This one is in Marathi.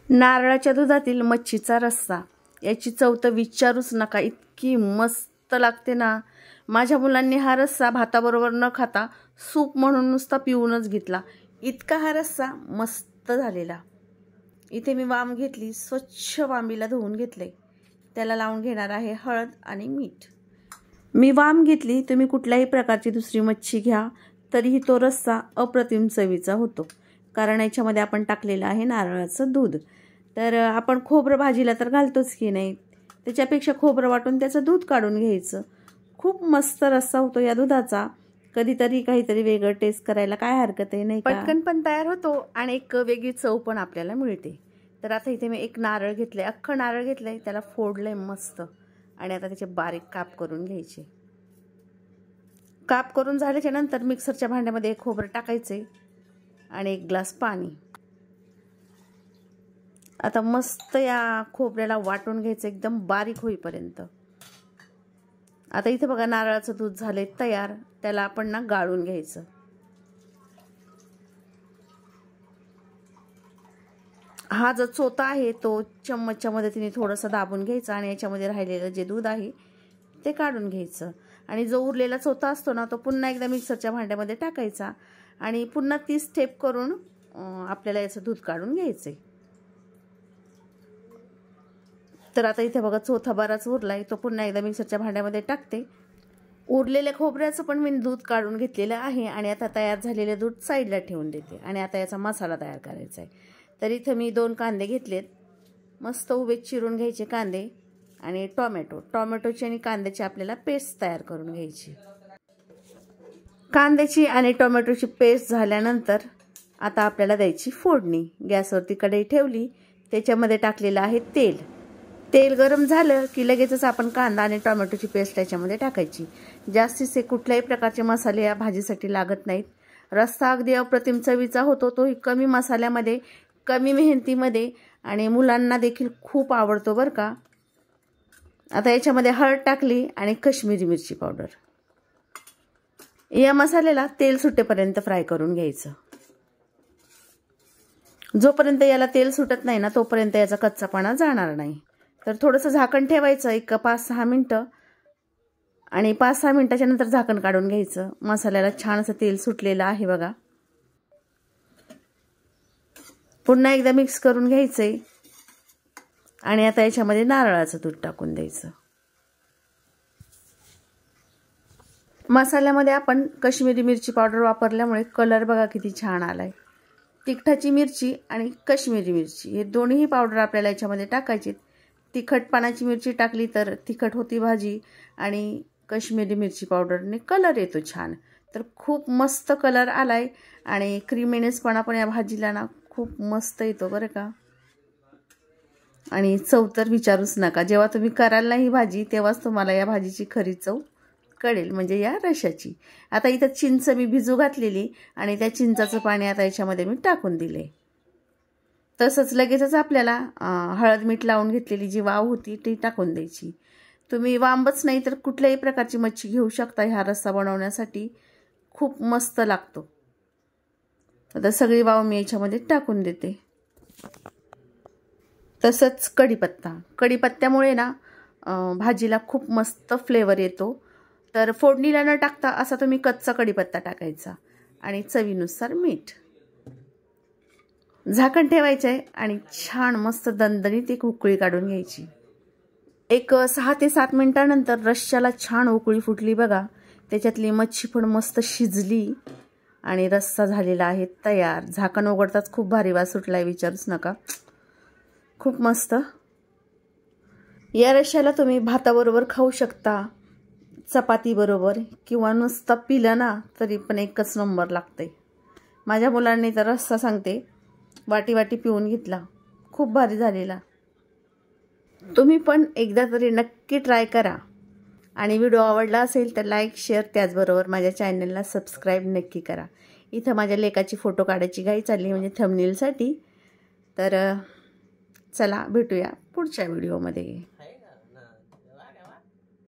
नारळाच्या दुधातील मच्छीचा रस्सा, याची चव तर विचारूच नका, इतकी मस्त लागते ना। माझ्या मुलांनी हा रस्सा भाताबरोबर न खाता सूप म्हणून नुसता पिऊनच घेतला, इतका हा रस्सा मस्त झालेला। इथे मी वाम घेतली, स्वच्छ वांबीला धुवून घेतले, त्याला लावून घेणार आहे हळद आणि मीठ। मी वाम घेतली, तुम्ही कुठल्याही प्रकारची दुसरी मच्छी घ्या तरीही तो रस्सा अप्रतिम चवीचा होतो, कारण याच्यामध्ये आपण टाकलेलं आहे नारळाचं दूध। तर आपण खोबरं भाजीला तर घालतोच की नाही, त्याच्यापेक्षा खोबरं वाटून त्याचं दूध काढून घ्यायचं। खूप मस्त रस्सा होतो या दुधाचा। कधीतरी काहीतरी वेगळं टेस्ट करायला काय हरकत आहे, नाही का? पटकन पण तयार होतो आणि एक वेगळी चव पण आपल्याला मिळते। तर आता इथे मी एक नारळ घेतले, अख्खं नारळ घेतलंय, त्याला फोडलंय मस्त आणि आता त्याचे बारीक काप करून घ्यायचे। काप करून झाल्याच्या नंतर मिक्सरच्या भांड्यामध्ये खोबरं टाकायचे आणि एक ग्लास पाणी। आता मस्त या खोबऱ्याला वाटून घ्यायचं एकदम बारीक होईपर्यंत। आता इथे बघा नारळाचं दूध झाले तयार, त्याला आपण ना गाळून घ्यायचं। हा जो चोथा आहे तो चम्मचच्या मदतीने थोडंसं दाबून घ्यायचा आणि याच्यामध्ये राहिलेलं जे दूध आहे ते काढून घ्यायचं आणि जो उरलेला चोथा असतो ना तो पुन्हा एकदा मिक्सरच्या भांड्यामध्ये टाकायचा आणि पुन्हा 30 स्टेप करून आपल्याला याचं दूध काढून घ्यायचंय। तर आता इथे बघा चोथा बराच उरलाय, तो पुन्हा एकदा मिक्सरच्या भांड्यामध्ये टाकते। उरलेल्या खोबऱ्याचं पण मी दूध काढून घेतलेलं आहे आणि आता तयार झालेले दूध साईडला ठेवून देते आणि आता याचा मसाला तयार करायचा आहे। तर इथे मी 2 कांदे घेतलेत, मस्त उभे चिरून घ्यायचे कांदे आणि टोमॅटोची आणि कांद्याची आपल्याला पेस्ट तयार करून घ्यायची। कांद्याची आणि टोमॅटोची पेस्ट झाल्यानंतर आता आपल्याला द्यायची फोडणी। गॅसवरती कढई ठेवली, त्याच्यामध्ये टाकलेलं आहे तेल। तेल गरम झालं की लगेचच आपण कांदा आणि टोमॅटोची पेस्ट त्याच्यामध्ये टाकायची। जास्तीचे कुठल्याही प्रकारचे मसाले या भाजीसाठी लागत नाहीत। रस्सा अगदी अप्रतिम चवीचा होतो, तोही कमी मसाल्यामध्ये, कमी मेहनतीमध्ये आणि मुलांना देखील खूप आवडतो बरं का। आता याच्यामध्ये हळद टाकली आणि काश्मीरी मिरची पावडर। या मसाल्याला तेल सुटेपर्यंत फ्राय करून घ्यायचं। जोपर्यंत याला तेल सुटत नाही ना तोपर्यंत याचा कच्चापणा जाणार नाही। तर थोडंसं झाकण ठेवायचं, एक 5-6 मिनिटं, आणि 5-6 मिनिटाच्या नंतर झाकण काढून घ्यायचं। मसाल्याला छान असं तेल सुटलेलं आहे बघा। पुन्हा एकदा मिक्स करून घ्यायचंय आणि आता याच्यामध्ये नारळाचं दूध टाकून द्यायचं। मसाल्यामध्ये आपण काश्मीरी मिरची पावडर वापरल्यामुळे कलर बघा किती छान आलाय। तिखटाची मिरची आणि काश्मीरी मिरची हे दोन्ही पावडर आपल्याला याच्यामध्ये टाकायचे। तिखटपणाची मिरची टाकली तर तिखट होती भाजी आणि काश्मीरी मिरची पावडरने कलर येतो छान। तर खूप मस्त कलर आलाय आणि क्रीमीनेसपणा पण या भाजीला ना खूप मस्त येतो बरं का। आणि चव तर विचारूच नका, जेव्हा तुम्ही कराल ना ही भाजी तेव्हाच तुम्हाला या भाजीची खरी चव कळेल, म्हणजे या रश्श्याची। आता इथं चिंच मी भिजू घातलेली आणि त्या चिंचाचं पाणी आता याच्यामध्ये मी टाकून दिले। तसंच लगेचच आपल्याला हळद मीठ लावून घेतलेली जी वाव होती ती टाकून द्यायची। तुम्ही वांबच नाही तर कुठल्याही प्रकारची मच्छी घेऊ शकता ह्या रस्सा बनवण्यासाठी, खूप मस्त लागतो। आता सगळी वाव मी याच्यामध्ये टाकून देते। तसंच कढीपत्त्यामुळे ना भाजीला खूप मस्त फ्लेवर येतो। तर फोडणीला न टाकता असा तुम्ही कच्चा कढीपत्ता टाकायचा आणि चवीनुसार मीठ। झाकण ठेवायचंय आणि छान मस्त दणदणीत एक उकळी काढून घ्यायची। एक 6 ते 7 मिनिटांनंतर रश्श्याला छान उकळी फुटली बघा, त्याच्यातली मच्छी पण मस्त शिजली आणि रस्सा झालेला आहे तयार। झाकण उघडताच खूप भारी वास सुटलाय, विचारूच नका, खूप मस्त। या रश्श्याला तुम्ही भाताबरोबर खाऊ शकता, चपाती बरोबर, किंवा नुसतं पिलं ना तरी पण एकच नंबर लागते। माझ्या मुलांनी तर रस्सा सांगते वाटी पिऊन घेतला, खूप भारी झालेला। तुम्ही पण एकदा तरी नक्की ट्राय करा आणि व्हिडिओ आवडला असेल तर लाईक, शेअर, त्याचबरोबर माझ्या चॅनलला सबस्क्राईब नक्की करा। इथं माझ्या लेकाची फोटो काढायची घाई चालली, म्हणजे थंबनेलसाठी। तर चला भेटूया पुढच्या व्हिडिओमध्ये।